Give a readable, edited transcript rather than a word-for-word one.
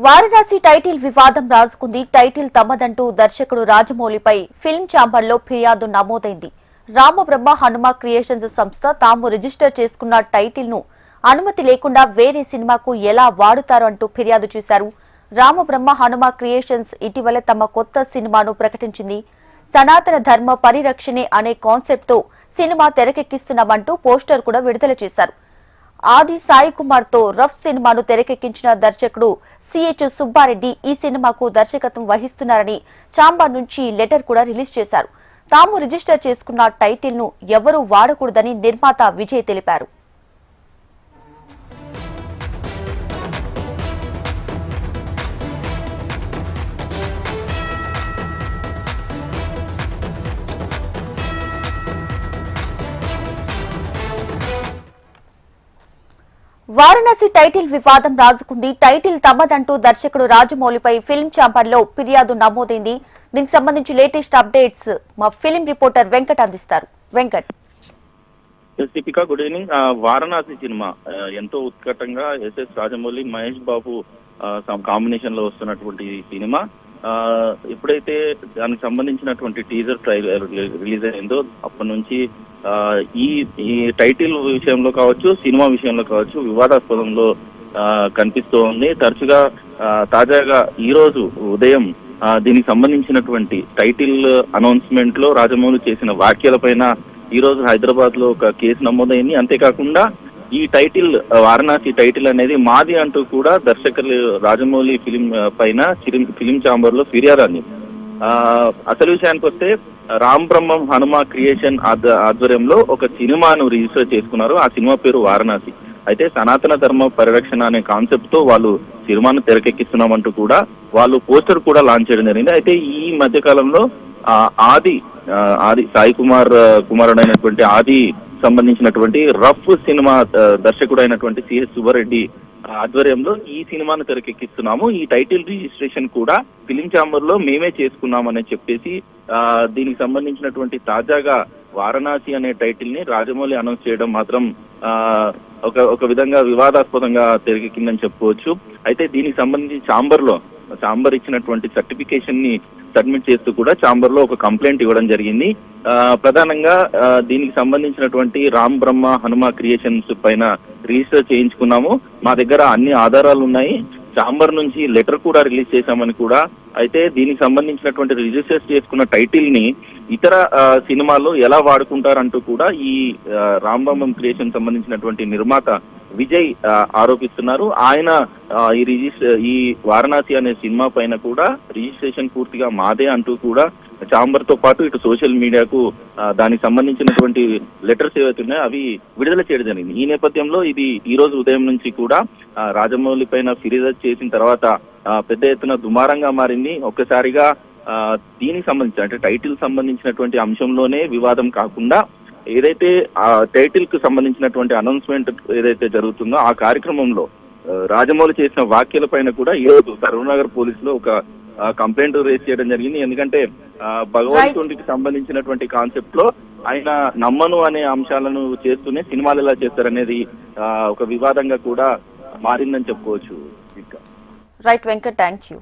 Varanasi title వివాదం రాజుకుంది. Title తమదంటూ దర్శకుడు రాజమౌళిపై film ఛాంబర్లో ఫిర్యాదు నమోదైంది. రామబ్రహ్మ హనుమ క్రియేషన్స్ సంస్థ తాము రిజిస్టర్ చేసుకున్న టైటిల్ ను అనుమతి లేకుండా వేరే సినిమాకు ఎలా వాడుతారు అంటూ ఫిర్యాదు చేశారు. రామబ్రహ్మ హనుమ క్రియేషన్స్ ఇటీవల తమ కొత్త సినిమాను ప్రకటించింది. సనాతన ధర్మ పరిరక్షణే అనే కాన్సెప్ట్ తో సినిమా తెరకెక్కిస్తున్నామంటూ పోస్టర్ కూడా విడుదల చేశారు. ఆది సాయి కుమార్ తో రఫ్ సినిమాను తెరకెక్కించిన దర్శకుడు సిహెచ్ సుబ్బారెడ్డి ఈ సినిమాకు దర్శకత్వం వహిస్తున్నారని ఛాంబర్ నుంచి లెటర్ కూడా రిలీజ్ చేశారు. తాము రిజిస్టర్ చేసుకున్న టైటిల్ ను ఎవరూ వాడకూడదని నిర్మాత విజయ్ తెలిపారు. వారణాసి టైటిల్ వివాదం రాజుకుంది. టైటిల్ తమదంటూ దర్శకుడు రాజమౌళిపై ఫిల్మ్ ఛాంబర్లో ఫిర్యాదు నమోదైంది. దీనికి సంబంధించి లేటెస్ట్ అప్డేట్స్ మా ఫిల్మ్ రిపోర్టర్ వెంకట్ అందిస్తారు. Venkat. Deepika, good evening. Varanasi cinema ఎంతో ఉత్కటంగా ఎస్ఎస్ రాజమౌళి, మహేష్ బాబు కాంబినేషన్ లో వస్తున్నటువంటి సినిమా ఎప్పుడైతే దానికి సంబంధించినటువంటి టీజర్ ట్రైలర్ రిలీజ్ అయిందో అప్పటి నుంచి ఈ టైటిల్ విషయంలో కావచ్చు, సినిమా విషయంలో కావచ్చు వివాదాస్పదంలో కనిపిస్తూ ఉంది. తరచుగా తాజాగా ఈ రోజు ఉదయం దీనికి సంబంధించినటువంటి టైటిల్ అనౌన్స్మెంట్ లో రాజమౌళి చేసిన వ్యాఖ్యలపైన ఈ రోజు హైదరాబాద్ లో ఒక కేసు నమోదైంది. అంతేకాకుండా ఈ టైటిల్ వారణాసి టైటిల్ అనేది మాది అంటూ కూడా దర్శకులు రాజమౌళి ఫిలిం ఛాంబర్ లో ఫిర్యాదు అంది. అసలు విషయానికి వస్తే రామ్ బ్రహ్మం హనుమ క్రియేషన్ ఆధ్వర్యంలో ఒక సినిమాను రిజిస్టర్ చేసుకున్నారు. ఆ సినిమా పేరు వారణాసి. అయితే సనాతన ధర్మ పరిరక్షణ అనే కాన్సెప్ట్ తో వాళ్ళు సినిమాను తెరకెక్కిస్తున్నామంటూ కూడా వాళ్ళు పోస్టర్ కూడా లాంచ్ చేయడం జరిగింది. అయితే ఈ మధ్య కాలంలో ఆది సాయి కుమారుడైనటువంటి ఆది సంబంధించినటువంటి రఫ్ సినిమా దర్శకుడు అయినటువంటి సిహెచ్ సుబ్బారెడ్డి ఆధ్వర్యంలో ఈ సినిమాను తెరకెక్కిస్తున్నాము. ఈ టైటిల్ రిజిస్ట్రేషన్ కూడా ఫిలిం ఛాంబర్ లో మేమే చేసుకున్నామని చెప్పేసి దీనికి సంబంధించినటువంటి తాజాగా వారణాసి అనే టైటిల్ ని రాజమౌళి అనౌన్స్ చేయడం మాత్రం ఒక విధంగా వివాదాస్పదంగా తెరకెక్కిందని చెప్పుకోవచ్చు. అయితే దీనికి సంబంధించి ఛాంబర్ ఇచ్చినటువంటి సర్టిఫికేషన్ ని సబ్మిట్ చేస్తూ కూడా ఛాంబర్ లో ఒక కంప్లైంట్ ఇవ్వడం జరిగింది. ప్రధానంగా దీనికి సంబంధించినటువంటి రామ్ బ్రహ్మ హనుమ క్రియేషన్స్ పైన రిజిస్టర్ చేయించుకున్నాము, మా దగ్గర అన్ని ఆధారాలు ఉన్నాయి, ఛాంబర్ నుంచి లెటర్ కూడా రిలీజ్ చేశామని కూడా. అయితే దీనికి సంబంధించినటువంటి రిజిస్టర్ చేసుకున్న టైటిల్ ని ఇతర సినిమాల్లో ఎలా వాడుకుంటారంటూ కూడా ఈ రామ్ బ్రహ్మం క్రియేషన్ సంబంధించినటువంటి నిర్మాత విజయ్ ఆరోపిస్తున్నారు. ఆయన ఈ వారణాసి అనే సినిమా పైన కూడా రిజిస్ట్రేషన్ పూర్తిగా మాదే అంటూ కూడా ఛాంబర్ తో పాటు ఇటు సోషల్ మీడియాకు దానికి సంబంధించినటువంటి లెటర్స్ ఏవైతే ఉన్నాయో అవి విడుదల చేయడం జరిగింది. ఈ నేపథ్యంలో ఇది ఈ రోజు ఉదయం నుంచి కూడా రాజమౌళి పైన ఫిర్యాదు చేసిన తర్వాత పెద్ద ఎత్తున దుమారంగా మారింది. ఒక్కసారిగా దీనికి సంబంధించి అంటే టైటిల్ సంబంధించినటువంటి అంశంలోనే వివాదం కాకుండా ఏదైతే ఆ టైటిల్ కు సంబంధించినటువంటి అనౌన్స్మెంట్ ఏదైతే జరుగుతుందో ఆ కార్యక్రమంలో రాజమౌళి చేసిన వ్యాఖ్యల పైన కూడా ఈ రోజు కరీంనగర్ పోలీసులో ఒక కంప్లైంట్ రేజ్ చేయడం జరిగింది. ఎందుకంటే భగవంతుడికి సంబంధించినటువంటి కాన్సెప్ట్ లో ఆయన నమ్మను అనే అంశాలను చేస్తూనే సినిమాలు ఎలా చేస్తారనేది ఒక వివాదంగా కూడా మారిందని చెప్పుకోవచ్చు. Right Venkat, thank you.